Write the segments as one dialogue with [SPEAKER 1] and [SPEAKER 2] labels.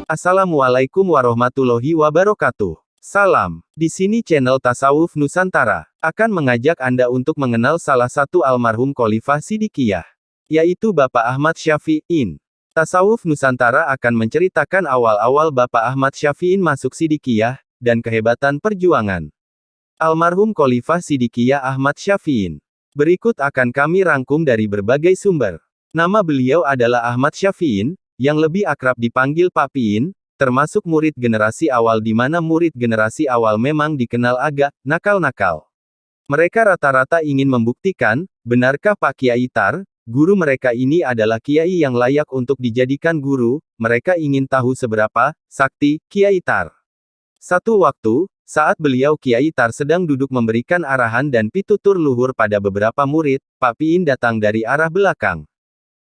[SPEAKER 1] Assalamualaikum warahmatullahi wabarakatuh. Salam. Di sini channel Tasawuf Nusantara akan mengajak Anda untuk mengenal salah satu almarhum Khalifah Sidikiyah, yaitu Bapak Ahmad Syafi'in. Tasawuf Nusantara akan menceritakan awal-awal Bapak Ahmad Syafi'in masuk Sidikiyah, dan kehebatan perjuangan almarhum Khalifah Sidikiyah Ahmad Syafi'in. Berikut akan kami rangkum dari berbagai sumber. Nama beliau adalah Ahmad Syafi'in, yang lebih akrab dipanggil Pak Piin, termasuk murid generasi awal di mana murid generasi awal memang dikenal agak nakal-nakal. Mereka rata-rata ingin membuktikan, benarkah Pak Kiai Tar, guru mereka ini adalah kiai yang layak untuk dijadikan guru, mereka ingin tahu seberapa sakti Kiai Tar. Satu waktu, saat beliau Kiai Tar sedang duduk memberikan arahan dan pitutur luhur pada beberapa murid, Pak Piin datang dari arah belakang.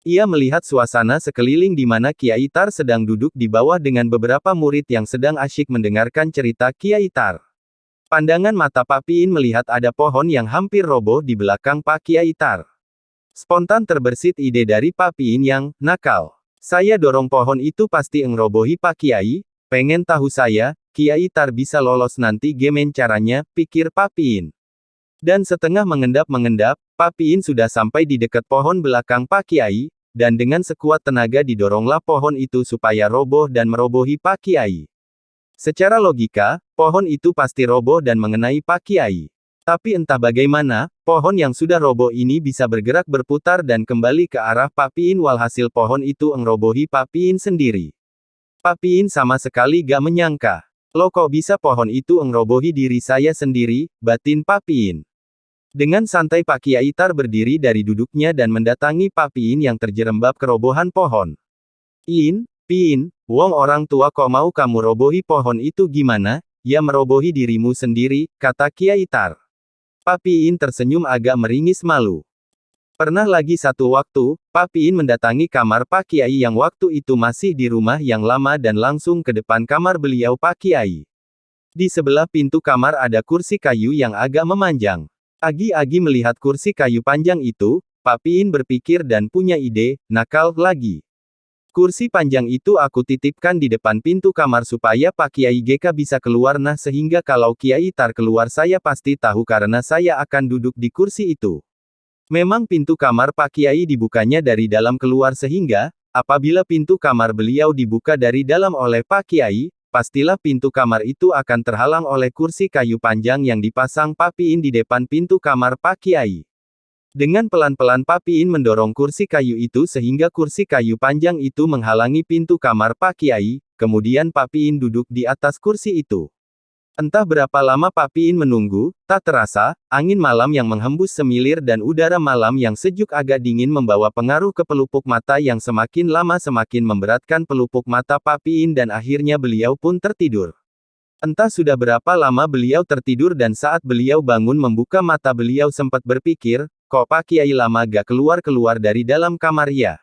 [SPEAKER 1] Ia melihat suasana sekeliling di mana Kiai Tar sedang duduk di bawah dengan beberapa murid yang sedang asyik mendengarkan cerita Kiai Tar. Pandangan mata Pak Piin melihat ada pohon yang hampir roboh di belakang Pak Kiai Tar. Spontan terbersit ide dari Pak Piin yang nakal. Saya dorong pohon itu pasti ngerobohi Pak Kiai, pengen tahu saya, Kiai Tar bisa lolos nanti gemen caranya, pikir Pak Piin. Dan setengah mengendap-mengendap, Pak Piin sudah sampai di dekat pohon belakang Pak Kiai, dan dengan sekuat tenaga didoronglah pohon itu supaya roboh dan merobohi Pak Kiai. Secara logika, pohon itu pasti roboh dan mengenai Pak Kiai. Tapi entah bagaimana, pohon yang sudah roboh ini bisa bergerak berputar dan kembali ke arah Pak Piin walhasil pohon itu ngerobohi Pak Piin sendiri. Pak Piin sama sekali gak menyangka. Loh kok bisa pohon itu ngerobohi diri saya sendiri, batin Pak Piin. Dengan santai Pak Kiai Tar berdiri dari duduknya dan mendatangi Pak Piin yang terjerembab kerobohan pohon. Piin, wong orang tua kok mau kamu robohi pohon itu gimana? Ya merobohi dirimu sendiri, kata Kiai Tar. Pak Piin tersenyum agak meringis malu. Pernah lagi satu waktu, Pak Piin mendatangi kamar Pak Kiai yang waktu itu masih di rumah yang lama dan langsung ke depan kamar beliau Pak Kiai. Di sebelah pintu kamar ada kursi kayu yang agak memanjang. Agi-agi melihat kursi kayu panjang itu, Pak Piin berpikir dan punya ide, nakal lagi. Kursi panjang itu aku titipkan di depan pintu kamar supaya Pak Kiai GK bisa keluar nah sehingga kalau Kiai Tar keluar saya pasti tahu karena saya akan duduk di kursi itu. Memang pintu kamar Pak Kiai dibukanya dari dalam keluar sehingga, apabila pintu kamar beliau dibuka dari dalam oleh Pak Kiai, pastilah pintu kamar itu akan terhalang oleh kursi kayu panjang yang dipasang Pak Piin di depan pintu kamar Pak Kiai. Dengan pelan-pelan Pak Piin mendorong kursi kayu itu sehingga kursi kayu panjang itu menghalangi pintu kamar Pak Kiai, kemudian Pak Piin duduk di atas kursi itu. Entah berapa lama Pak Piin menunggu, tak terasa, angin malam yang menghembus semilir dan udara malam yang sejuk agak dingin membawa pengaruh ke pelupuk mata yang semakin lama semakin memberatkan pelupuk mata Pak Piin dan akhirnya beliau pun tertidur. Entah sudah berapa lama beliau tertidur dan saat beliau bangun membuka mata beliau sempat berpikir, kok Pak Kiai lama gak keluar-keluar dari dalam kamar ya?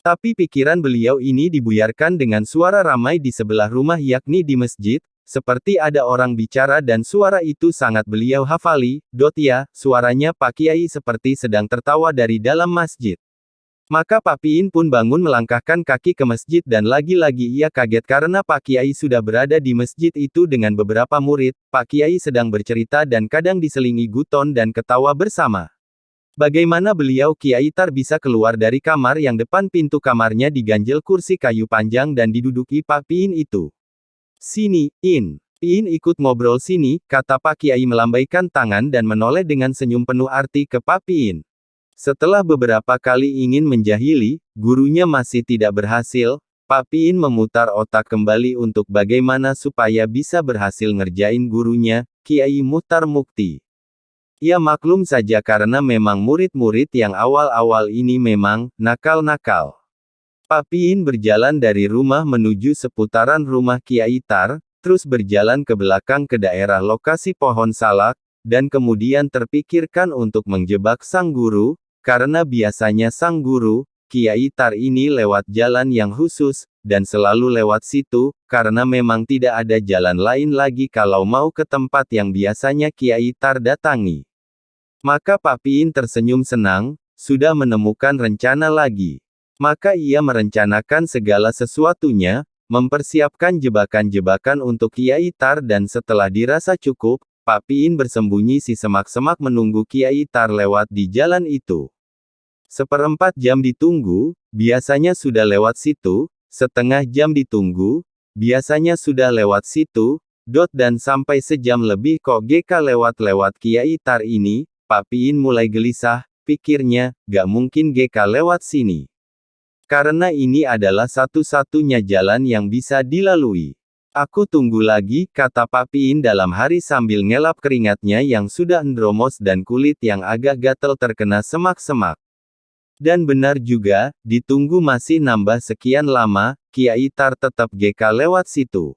[SPEAKER 1] Tapi pikiran beliau ini dibuyarkan dengan suara ramai di sebelah rumah yakni di masjid. Seperti ada orang bicara dan suara itu sangat beliau hafali, ya, suaranya Pak Kiai seperti sedang tertawa dari dalam masjid. Maka Pak Piin pun bangun melangkahkan kaki ke masjid dan lagi-lagi ia kaget karena Pak Kiai sudah berada di masjid itu dengan beberapa murid, Pak Kiai sedang bercerita dan kadang diselingi guton dan ketawa bersama. Bagaimana beliau Kiai Tar bisa keluar dari kamar yang depan pintu kamarnya diganjel kursi kayu panjang dan diduduki Pak Piin itu? Sini, Piin ikut ngobrol sini, kata Pak Kiai melambaikan tangan dan menoleh dengan senyum penuh arti ke Pak Piin. Setelah beberapa kali ingin menjahili, gurunya masih tidak berhasil, Pak Piin memutar otak kembali untuk bagaimana supaya bisa berhasil ngerjain gurunya, Kiai Muhtar Mukti. Ya maklum saja karena memang murid-murid yang awal-awal ini memang nakal-nakal. Pak Piin berjalan dari rumah menuju seputaran rumah Kiai Tar, terus berjalan ke belakang ke daerah lokasi pohon salak, dan kemudian terpikirkan untuk menjebak sang guru, karena biasanya sang guru, Kiai Tar ini lewat jalan yang khusus, dan selalu lewat situ, karena memang tidak ada jalan lain lagi kalau mau ke tempat yang biasanya Kiai Tar datangi. Maka Pak Piin tersenyum senang, sudah menemukan rencana lagi. Maka ia merencanakan segala sesuatunya, mempersiapkan jebakan-jebakan untuk Kiai Tar dan setelah dirasa cukup, Pak Piin bersembunyi si semak-semak menunggu Kiai Tar lewat di jalan itu. 1/4 jam ditunggu, biasanya sudah lewat situ, setengah jam ditunggu, biasanya sudah lewat situ, dan sampai sejam lebih kok GK lewat-lewat Kiai Tar ini, Pak Piin mulai gelisah, pikirnya, gak mungkin GK lewat sini. Karena ini adalah satu-satunya jalan yang bisa dilalui. Aku tunggu lagi, kata Pak Piin dalam hari sambil ngelap keringatnya yang sudah endromos dan kulit yang agak gatel terkena semak-semak. Dan benar juga, ditunggu masih nambah sekian lama, Kiai Tar tetap GK lewat situ.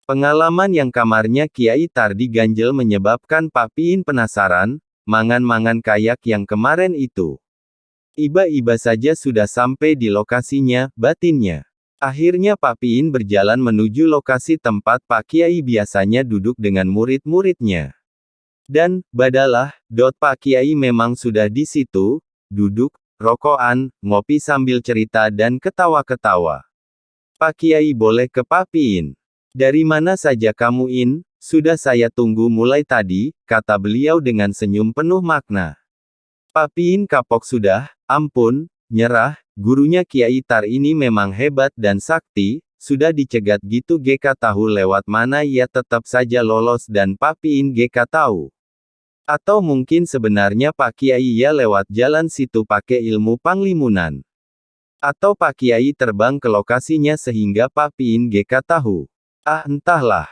[SPEAKER 1] Pengalaman yang kamarnya Kiai Tar diganjel menyebabkan Pak Piin penasaran, mangan-mangan kayak yang kemarin itu. Iba-iba saja sudah sampai di lokasinya, batinnya. Akhirnya Pak Piin berjalan menuju lokasi tempat Pak Kiai biasanya duduk dengan murid-muridnya. Dan, badalah, Pak Kiai memang sudah di situ, duduk, rokokan, ngopi sambil cerita dan ketawa-ketawa. Pak Kiai boleh ke Pak Piin. Dari mana saja kamu In? Sudah saya tunggu mulai tadi, kata beliau dengan senyum penuh makna. Pak Piin kapok sudah, ampun, nyerah, gurunya Kiai Tar ini memang hebat dan sakti, sudah dicegat gitu GK tahu lewat mana ia tetap saja lolos dan Pak Piin GK tahu. Atau mungkin sebenarnya Pak Kiai ya lewat jalan situ pakai ilmu panglimunan. Atau Pak Kiai terbang ke lokasinya sehingga Pak Piin GK tahu. Ah entahlah.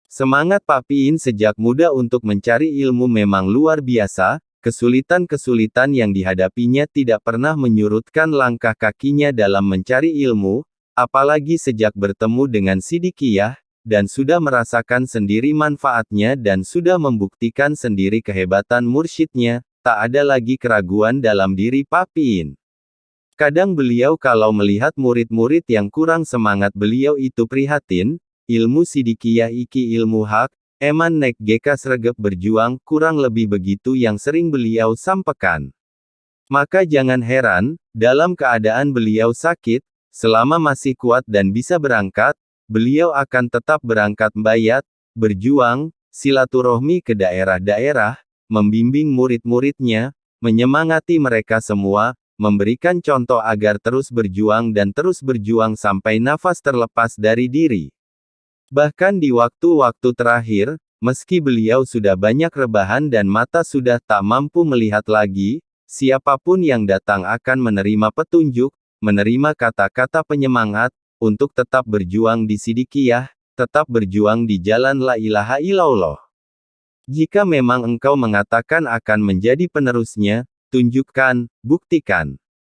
[SPEAKER 1] Semangat Pak Piin sejak muda untuk mencari ilmu memang luar biasa, kesulitan-kesulitan yang dihadapinya tidak pernah menyurutkan langkah kakinya dalam mencari ilmu, apalagi sejak bertemu dengan Sidikiyah, dan sudah merasakan sendiri manfaatnya dan sudah membuktikan sendiri kehebatan mursyidnya, tak ada lagi keraguan dalam diri Pak Piin. Kadang beliau kalau melihat murid-murid yang kurang semangat beliau itu prihatin, ilmu Sidikiyah iki ilmu hak, eman nek GK sregep berjuang, kurang lebih begitu yang sering beliau sampaikan. Maka jangan heran, dalam keadaan beliau sakit, selama masih kuat dan bisa berangkat, beliau akan tetap berangkat bayat, berjuang, silaturahmi ke daerah-daerah, membimbing murid-muridnya, menyemangati mereka semua, memberikan contoh agar terus berjuang dan terus berjuang sampai nafas terlepas dari diri. Bahkan di waktu-waktu terakhir, meski beliau sudah banyak rebahan dan mata sudah tak mampu melihat lagi, siapapun yang datang akan menerima petunjuk, menerima kata-kata penyemangat, untuk tetap berjuang di Sidikiyah, tetap berjuang di jalan la ilaha illallah. Jika memang engkau mengatakan akan menjadi penerusnya, tunjukkan, buktikan.